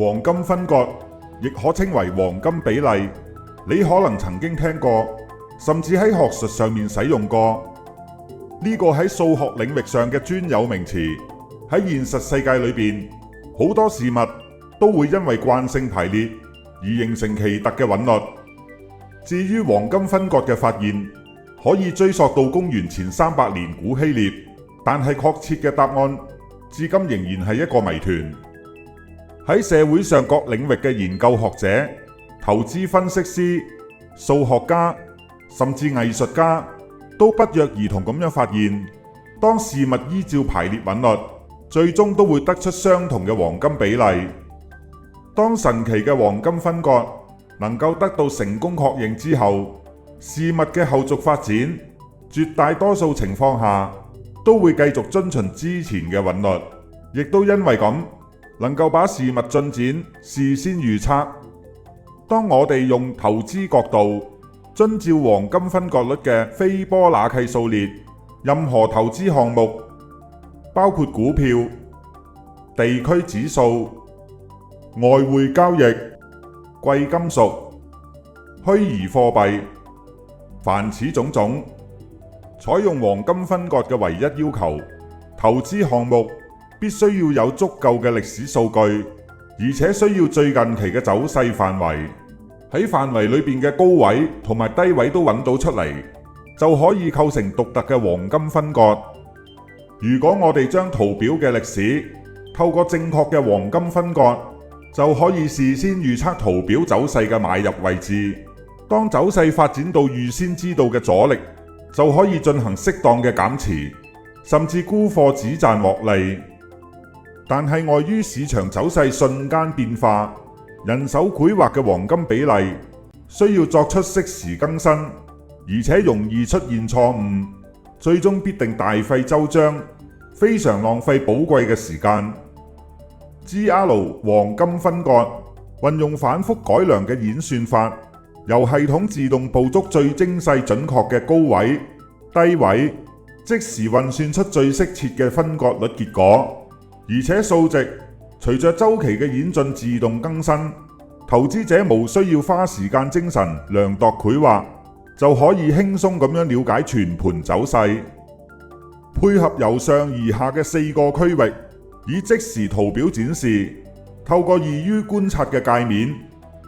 黃金分割亦可稱為黃金比例，你可能曾經聽過，甚至喺學術上面使用過。呢個喺數學領域上嘅專有名詞，喺現實世界裏邊，好多事物都會因為慣性排列而形成奇特嘅韻律。至於黃金分割嘅發現，可以追溯到公元前300年古希臘，但係確切嘅答案至今仍然係一個謎團。喺社會上各領域嘅研究學者、投資分析師、數學家，甚至藝術家，都不約而同咁樣發現，當事物依照排列韻律，最終都會得出相同嘅黃金比例。當神奇嘅黃金分割能夠得到成功確認之後，事物嘅後續發展，絕大多數情況下都會繼續遵循之前嘅韻律，亦都因為咁，能夠把事物進展事先預測。當我哋用投資角度遵照黃金分割率嘅斐波那契數列，任何投資項目，包括股票、地區指數、外匯交易、貴金屬、虛擬貨幣，凡此種種，採用黃金分割嘅唯一要求，投資項目必須要有足夠嘅歷史數據，而且需要最近期嘅走勢範圍，喺範圍裏邊嘅高位同埋低位都揾到出嚟，就可以構成獨特嘅黃金分割。如果我哋將圖表嘅歷史透過正確嘅黃金分割，就可以事先預測圖表走勢嘅買入位置。當走勢發展到預先知道嘅阻力，就可以進行適當嘅減持，甚至沽貨止賺獲利。但係礙於市場走勢瞬間變化，人手繪畫嘅黃金比例需要作出適時更新，而且容易出現錯誤，最終必定大費周章，非常浪費寶貴嘅時間。GR 黃金分割運用反覆改良嘅演算法，由系統自動捕捉最精細準確嘅高位、低位，即時運算出最適切嘅分割率結果，而且數值隨着週期嘅演進自動更新，投資者無需要花時間精神量度繪畫，就可以輕鬆咁樣了解全盤走勢。配合由上而下嘅4個區域，以即時圖表展示，透過易於觀察嘅界面，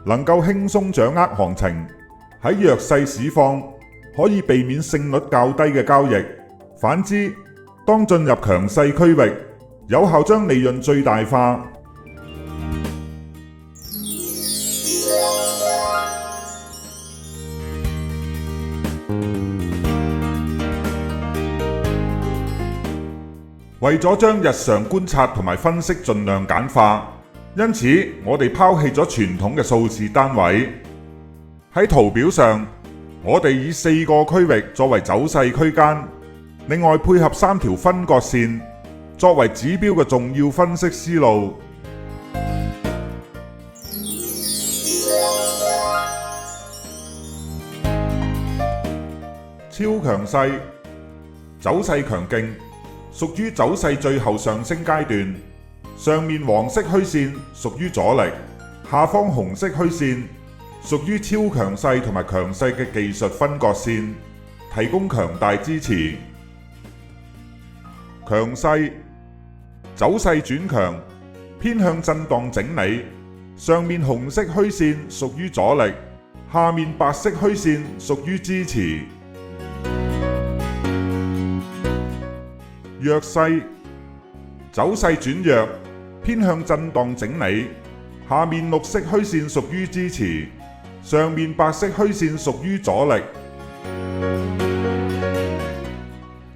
能夠輕鬆掌握行情。喺弱勢市況，可以避免勝率較低嘅交易。反之，當進入強勢區域，有效將利潤最大化。為咗將日常觀察同埋分析盡量簡化，因此我哋拋棄咗傳統嘅數字單位。喺圖表上，我哋以4個區域作為走勢區間，另外配合3條分割線作為指標嘅重要分析思路。超強勢，走勢強勁，屬於走勢最後上升階段。上面黃色虛線屬於阻力，下方紅色虛線屬於超強勢同埋強勢嘅技術分割線，提供強大支持。強勢，走勢轉強，偏向震盪整理。上面紅色虛線屬於阻力，下面白色虛線屬於支持。弱勢，走勢轉弱，偏向震盪整理。下面綠色虛線屬於支持，上面白色虛線屬於阻力。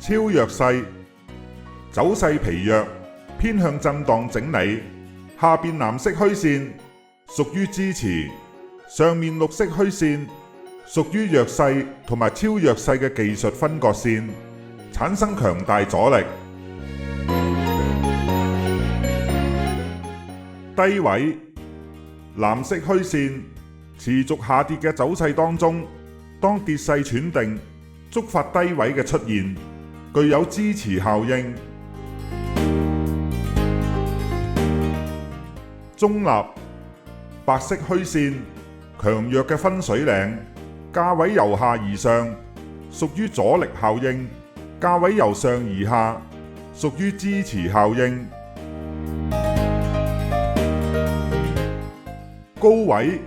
超弱勢，走勢疲弱，偏向震盪整理。下邊藍色虛線屬於支持，上面綠色虛線屬於弱勢同埋超弱勢嘅技術分割線，產生強大阻力。低位，藍色虛線持續下跌嘅走勢當中，當跌勢喘定，觸發低位嘅出現，具有支持效應。中立，白色虛線，強弱嘅分水嶺，價位由下而上，屬於阻力效應；價位由上而下，屬於支持效應。高位，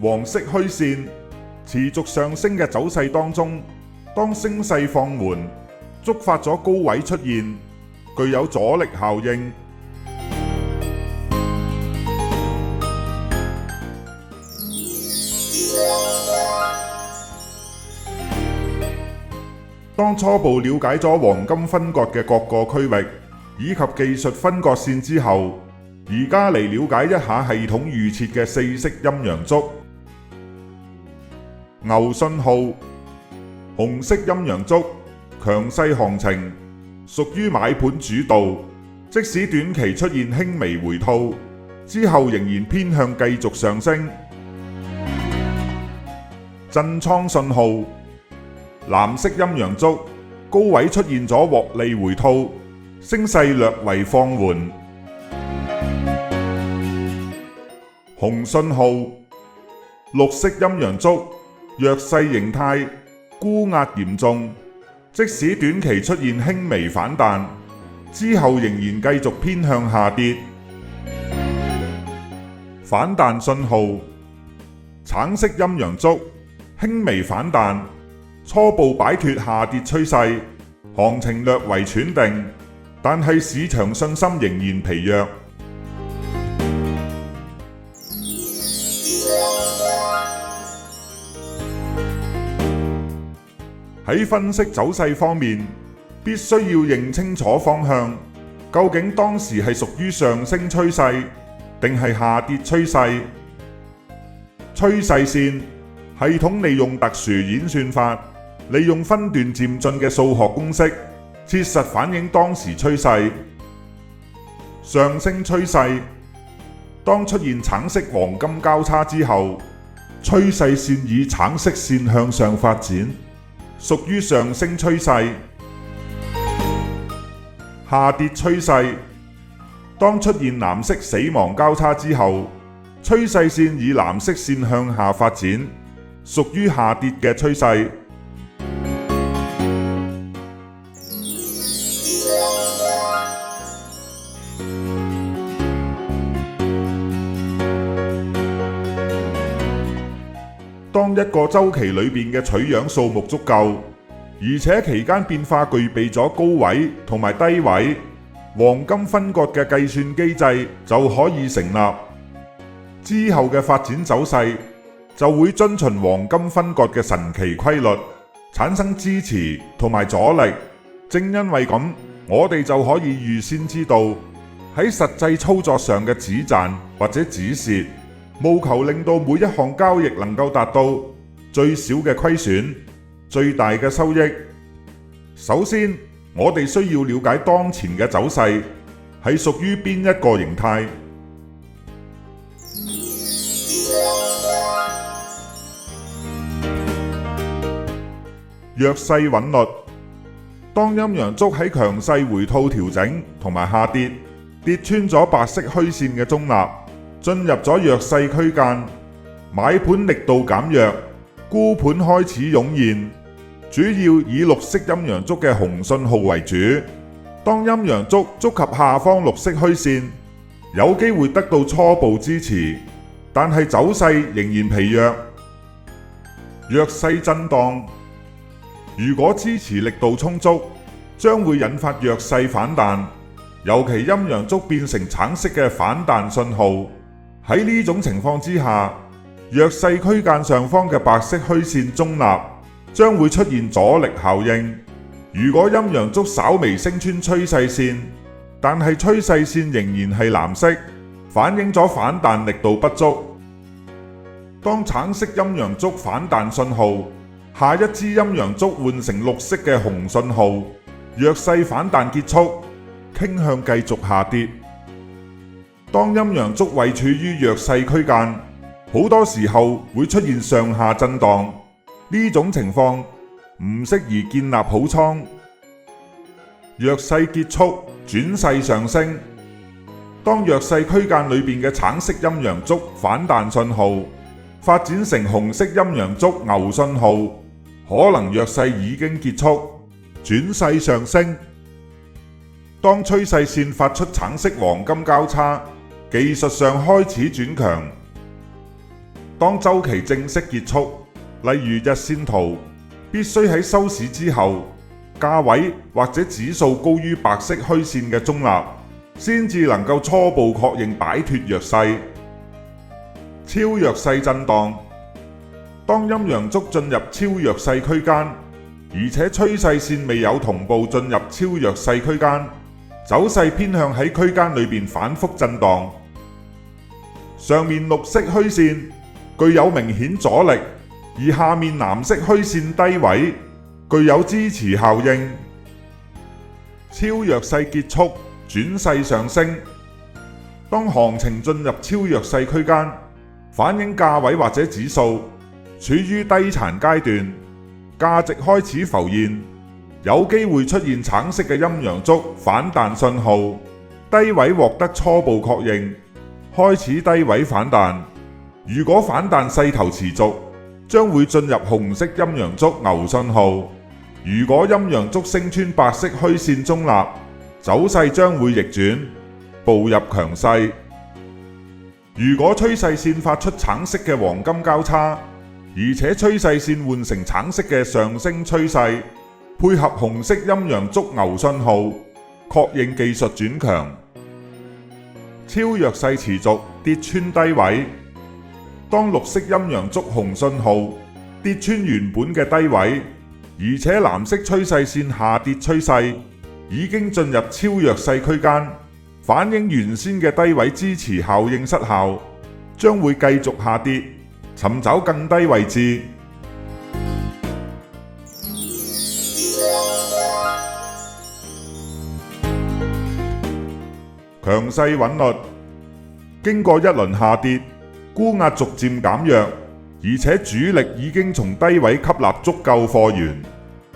黃色虛線，持續上升嘅走勢當中，當升勢放緩，觸發咗高位出現，具有阻力效應。當初步了解咗黃金分割嘅各個區域以及技術分割線之後，而家嚟了解一下系統預設嘅4色陰陽燭。牛信號，紅色陰陽燭，強勢行情，屬於買盤主導，即使短期出現輕微回吐，之後仍然偏向繼續上升。震倉信號，藍色陰陽燭，高位出現咗獲利回吐，升勢略為放緩。紅信號，綠色陰陽燭，弱勢形態，沽壓嚴重，即使短期出現輕微反彈，之後仍然繼續偏向下跌。反彈信號，橙色陰陽燭，輕微反彈，初步擺脫下跌趨勢，行情略為喘定，但係市場信心仍然疲弱。喺分析走勢方面，必須要認清楚方向，究竟當時係屬於上升趨勢，定係下跌趨勢？趨勢線，系統利用特殊演算法，利用分段漸進嘅數學公式，切實反映當時趨勢。上升趨勢，當出現橙色黃金交叉之後，趨勢線以橙色線向上發展，屬於上升趨勢。下跌趨勢，當出現藍色死亡交叉之後，趨勢線以藍色線向下發展，屬於下跌嘅趨勢。當一個週期裏邊嘅取樣數目足夠，而且期間變化具備咗高位同埋低位，黃金分割嘅計算機制就可以成立。之後嘅發展走勢就會遵循黃金分割嘅神奇規律，產生支持同埋阻力。正因為咁，我哋就可以預先知道喺實際操作上嘅止賺或者止蝕，務求令到每一項交易能夠達到最少嘅虧損，最大嘅收益。首先，我哋需要了解當前嘅走勢係屬於邊一個形態。弱勢韻律，當陰陽燭喺強勢回吐調整同埋下跌，跌穿咗白色虛線嘅中立，進入咗弱勢區間，買盤力度減弱，沽盤開始湧現，主要以綠色陰陽燭嘅紅信號為主。當陰陽燭觸及下方綠色虛線，有機會得到初步支持，但係走勢仍然疲弱。弱勢震盪，如果支持力度充足，將會引發弱勢反彈，尤其陰陽燭變成橙色嘅反彈信號。喺呢種情況之下，弱勢區間上方嘅白色虛線中立，將會出現阻力效應。如果陰陽燭稍微升穿趨勢線，但係趨勢線仍然係藍色，反映咗反彈力度不足。當橙色陰陽燭反彈信號，下一支陰陽燭換成綠色嘅紅信號，弱勢反彈結束，傾向繼續下跌。當陰陽燭位處於弱勢區間，好多時候會出現上下震盪，呢種情況唔適宜建立好倉。弱勢結束，轉勢上升，當弱勢區間裏邊嘅橙色陰陽燭反彈信號發展成紅色陰陽燭牛信號，可能弱勢已經結束，轉勢上升。當趨勢線發出橙色黃金交叉，技術上開始轉強。當周期正式結束，例如日線圖，必須喺收市之後，價位或者指數高於白色虛線嘅中立，先至能夠初步確認擺脫弱勢。超弱勢震盪，當陰陽燭進入超弱勢區間，而且趨勢線未有同步進入超弱勢區間，走勢偏向喺區間裏邊反覆震盪。上面綠色虛線具有明顯阻力，而下面藍色虛線低位具有支持效應。超弱勢結束，轉勢上升。當行情進入超弱勢區間，反映價位或者指數處於低殘階段，價值開始浮現，有機會出現橙色嘅陰陽燭反彈信號，低位獲得初步確認，開始低位反彈。如果反彈勢頭持續，將會進入紅色陰陽燭牛信號。如果陰陽燭升穿白色虛線中立，走勢將會逆轉，步入強勢。如果趨勢線發出橙色嘅黃金交叉，而且趨勢線換成橙色嘅上升趨勢，配合紅色陰陽燭牛信號，確認技術轉強。超弱勢持續，跌穿低位。當綠色陰陽燭紅信號跌穿原本嘅低位，而且藍色趨勢線下跌趨勢已經進入超弱勢區間，反映原先嘅低位支持效應失效，將會繼續下跌，尋找更低位置。強勢韻律，經過一輪下跌，沽壓逐漸減弱，而且主力已經從低位吸納足夠貨源，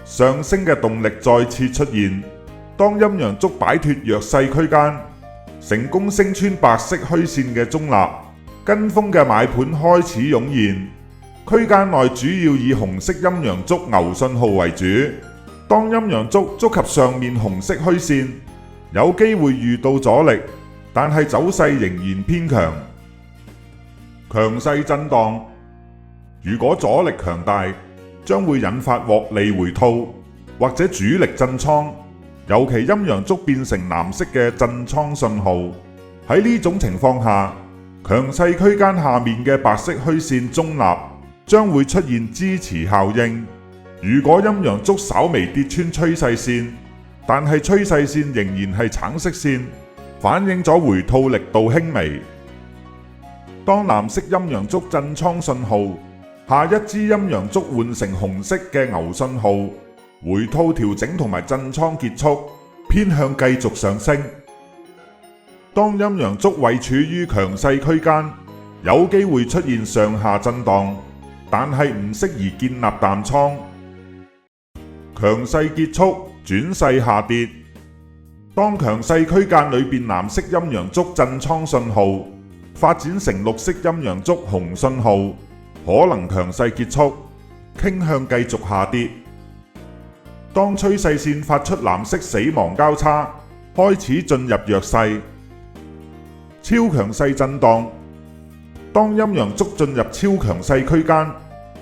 上升嘅動力再次出現。當陰陽燭擺脫弱勢區間，成功升穿白色虛線嘅中立，跟風嘅買盤開始湧現。區間內主要以紅色陰陽燭牛信號為主。當陰陽燭觸及上面紅色虛線，有機會遇到阻力，但係走勢仍然偏強。強勢震盪，如果阻力強大，將會引發獲利回吐或者主力震倉，尤其陰陽燭變成藍色嘅震倉信號。喺呢種情況下，強勢區間下面嘅白色虛線中立將會出現支持效應。如果陰陽燭稍微跌穿趨勢線，但係趨勢線仍然係橙色線，反映咗回吐力度輕微。當藍色陰陽燭震倉信號下一支陰陽燭換成紅色嘅牛信號，回吐調整同埋震倉結束，偏向繼續上升。當陰陽燭位處於強勢區間，有機會出現上下震盪，但係唔適宜建立淡倉。強勢結束，轉勢下跌。當強勢區間裏邊藍色陰陽燭震倉信號發展成綠色陰陽燭紅信號，可能強勢結束，傾向繼續下跌。當趨勢線發出藍色死亡交叉，開始進入弱勢。超強勢震盪，當陰陽燭進入超強勢區間，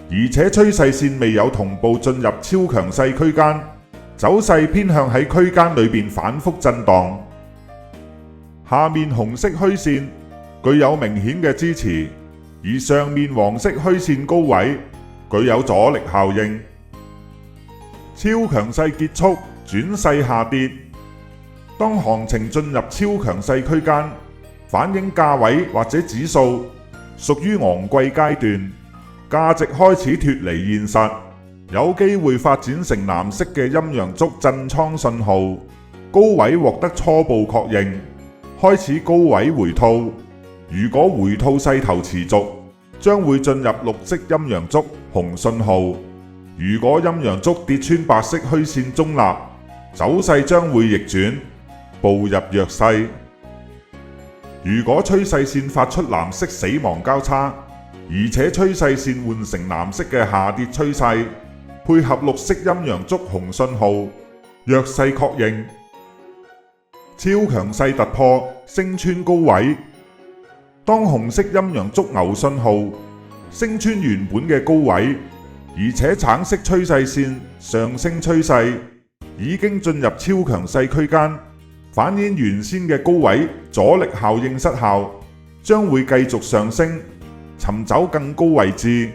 而且趨勢線未有同步進入超強勢區間，走勢偏向喺區間裏邊反覆震盪。下面紅色虛線具有明顯嘅支持，而上面黃色虛線高位具有阻力效應。超強勢結束，轉勢下跌。當行情進入超強勢區間，反映價位或者指數屬於昂貴階段，價值開始脫離現實，有機會發展成藍色嘅陰陽燭震倉信號，高位獲得初步確認，開始高位回吐。如果回吐勢頭持續，將會進入綠色陰陽燭紅信號。如果陰陽燭跌穿白色虛線中立，走勢將會逆轉，步入弱勢。如果趨勢線發出藍色死亡交叉，而且趨勢線換成藍色嘅下跌趨勢，配合綠色陰陽燭紅信號，弱勢確認，超強勢突破，升穿高位。當紅色陰陽燭牛信號升穿原本嘅高位，而且橙色趨勢線上升趨勢已經進入超強勢區間，反映原先嘅高位阻力效應失效，將會繼續上升，尋找更高位置。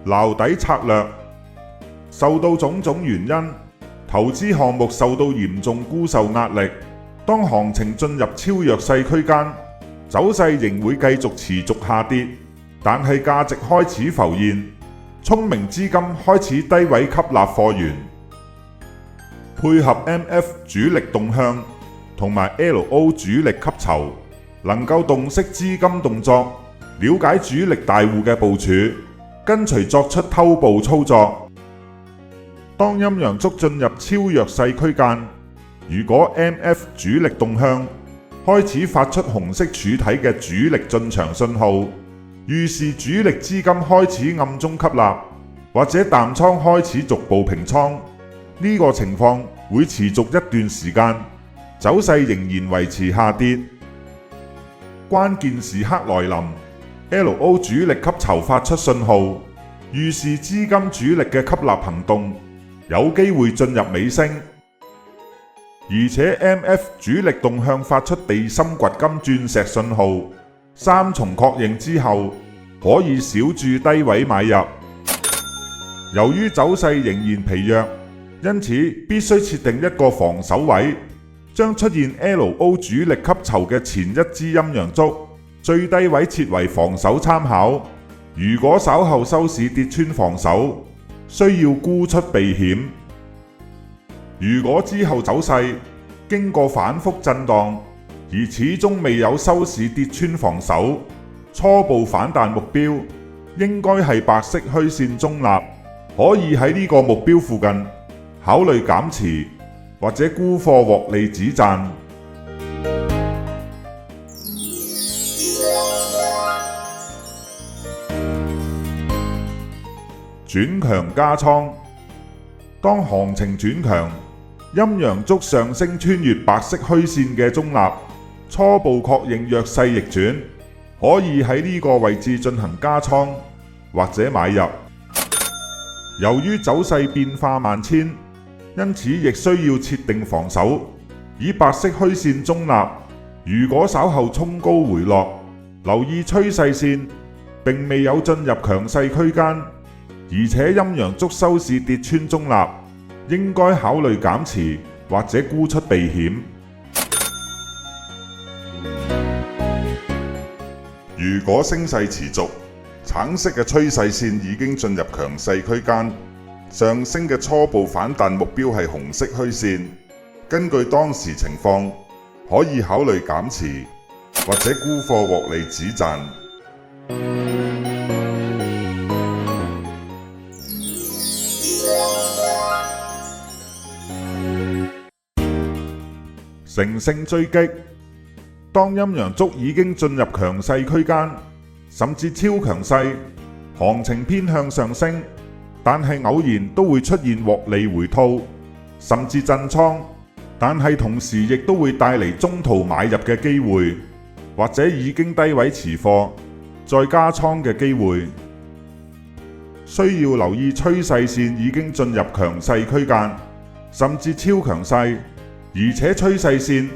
撈底策略。受到種種原因，投資項目受到嚴重沽售壓力。當行情進入超弱勢區間，走勢仍會繼續持續下跌，但係價值開始浮現，聰明資金開始低位吸納貨源，配合 MF 主力動向同埋 LO 主力吸籌，能夠洞悉資金動作，了解主力大戶嘅部署，跟隨作出偷步操作。當陰陽燭進入超弱勢區間，如果 MF 主力動向開始發出紅色柱體嘅主力進場信號，預示主力資金開始暗中吸納，或者淡倉開始逐步平倉。呢個情況會持續一段時間，走勢仍然維持下跌。關鍵時刻來臨， LO 主力吸籌發出信號，預示資金主力嘅吸納行動有機會進入尾聲，而且 MF 主力動向發出地心掘金鑽石信號，三重確認之後可以小注低位買入。由於走勢仍然疲弱，因此必須設定一個防守位，將出現 LO 主力吸籌嘅前一支陰陽燭最低位設為防守參考。如果稍後收市跌穿防守，需要沽出避險。如果之後走勢經過反覆震盪，而始終未有收市跌穿防守，初步反彈目標應該係白色虛線中立，可以喺呢個目標附近考慮減持或者沽貨獲利止賺。轉強加倉。當行情轉強，陰陽燭上升穿越白色虛線嘅中立，初步確認弱勢逆轉，可以喺呢個位置進行加倉或者買入。由於走勢變化萬千，因此亦需要設定防守，以白色虛線中立。如果稍後衝高回落，留意趨勢線並未有進入強勢區間，而且陰陽燭收市跌穿中立，應該考慮減持或者沽出避險。如果升勢持續，橙色嘅趨勢線已經進入強勢區間，上升嘅初步反彈目標係紅色虛線，根據當時情況，可以考慮減持或者沽貨獲利止賺。乘勝追擊。當陰陽燭已經進入強勢區間，甚至超強勢，行情偏向上升，但係偶然都會出現獲利回吐，甚至震倉，但係同時亦都會帶嚟中途買入嘅機會，或者已經低位持貨再加倉嘅機會。需要留意趨勢線已經進入強勢區間，甚至超強勢，而且趨勢線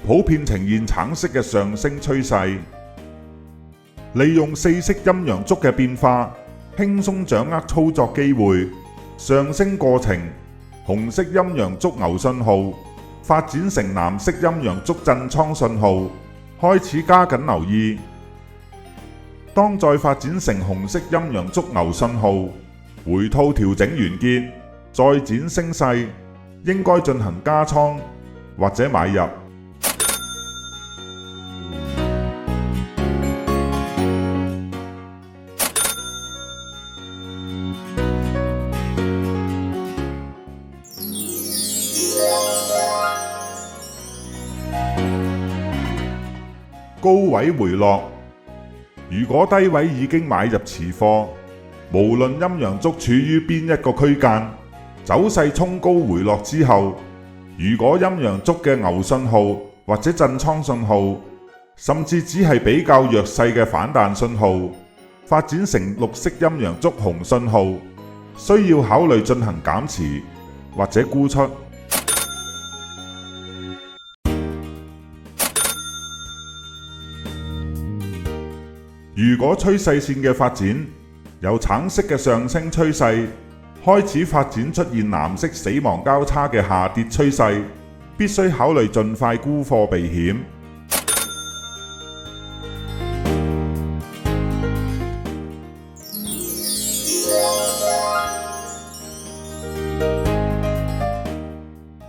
普遍呈現橙色嘅上升趨勢。利用四色陰陽燭嘅變化，輕鬆掌握操作機會。上升過程，紅色陰陽燭牛信號發展成藍色陰陽燭震倉信號，開始加緊留意。當再發展成紅色陰陽燭牛信號，回吐調整完結，再展升勢，應該進行加倉或者買入。高位回落。如果低位已經買入持貨，無論陰陽燭處於邊一個區間，走勢衝高回落之後，如果陰陽燭嘅牛信號或者震倉信號，甚至只係比較弱勢嘅反彈信號，發展成綠色陰陽燭紅信號，需要考慮進行減持或者沽出。如果趨勢線嘅發展由橙色嘅上升趨勢開始發展出現藍色死亡交叉嘅下跌趨勢，必須考慮盡快沽貨避險。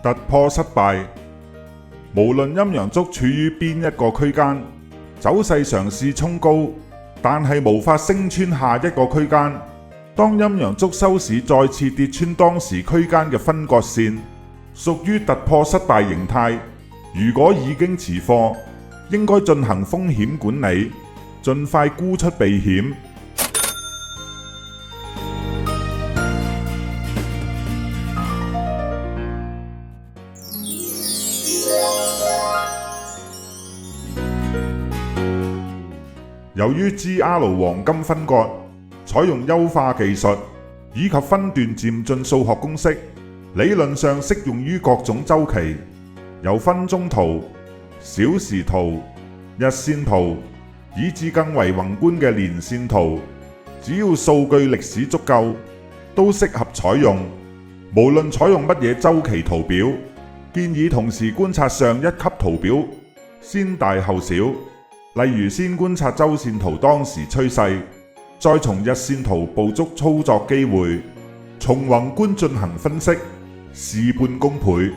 突破失敗，無論陰陽燭處於邊一個區間，走勢嘗試衝高，但係無法升穿下一個區間。當陰陽燭收市再次跌穿當時區間嘅分割線，屬於突破失敗形態。如果已經持貨，應該進行風險管理，盡快沽出避險。由於 GR 黃金分割採用優化技術以及分段漸進數學公式，理論上適用於各種週期，由分鐘圖、小時圖、日線圖，以至更為宏觀嘅年線圖，只要數據歷史足夠，都適合採用。無論採用乜嘢週期圖表，建議同時觀察上一級圖表，先大後小。例如先觀察週線圖當時趨勢，再從日線圖捕捉操作機會，從宏觀進行分析，事半功倍。